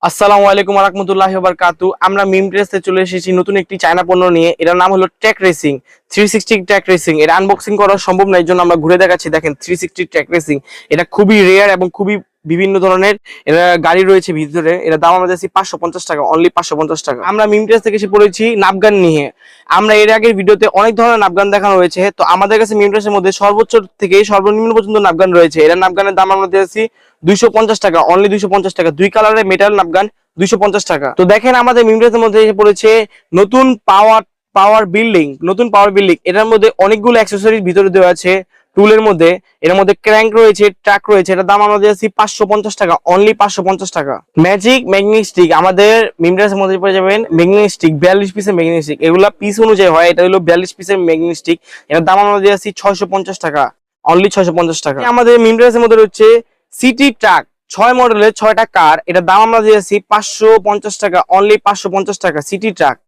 আসসালামু আলাইকুম ওয়া রাহমাতুল্লাহি ওয়া বারাকাতুহু। আমরা মিমট্রেসে চলে এসেছি নতুন একটি চায়না পণ্য নিয়ে। এটার নাম হলো ট্র্যাক রেসিং 360 ট্র্যাক রেসিং। এটা আনবক্সিং করা সম্ভব না, এর জন্য আমরা ঘুরে দেখাচ্ছি। দেখেন 360 ট্র্যাক রেসিং, এটা খুবই রেয়ার এবং খুবই বিভিন্ন ধরনের এটা গাড়ি রয়েছে ভিতরে। এটা দাম আমরা দিয়েছি 550 টাকা, অনলি 550 টাকা। আমরা মিমট্রেস থেকে এসে পড়েছি নাপগান নিয়ে। আমরা এর আগের ভিডিওতে অনেক ধরনের নাপগান দেখানো হয়েছে, তো আমাদের কাছে মিমট্রেসের মধ্যে সর্বোচ্চ থেকে সর্বনিম্ন পর্যন্ত নাপগান রয়েছে। এটা নাপগানের দাম আমরা দিয়েছি 250 টাকা, অনলি 250 টাকা। দুই কালারের মেটাল নাপগান 250 টাকা। তো দেখেন আমাদের মিমট্রেসের মধ্যে এসে পড়েছে নতুন পাওয়ার বিল্ডিং। এটার মধ্যে অনেকগুলো অ্যাকসেসরিজ ভিতরে দেওয়া আছে টুলের মধ্যে। এর মধ্যে ক্র্যাঙ্ক রয়েছে, ট্রাক রয়েছে। এটার দাম আমরা দিয়েছি 550 টাকা, অনলি 550 টাকা। ম্যাজিক ম্যাগনেটিক স্টিক আমাদের মিমট্রেসের মধ্যে পেয়ে যাবেন। ম্যাগনেটিক স্টিক 42 পিসের ম্যাগনেটিক স্টিক, এগুলা পিস অনুযায়ী হয়। এটা হলো 42 পিসের ম্যাগনেটিক স্টিক। এটার দাম আমরা দিয়েছি 650 টাকা, অনলি 650 টাকা। আমাদের মিমট্রেসের মধ্যে রয়েছে সিটি ট্রাক 6 মডেলের 6টা কার। এটার দাম আমরা দিয়েছি 550 টাকা, অনলি 550 টাকা। City truck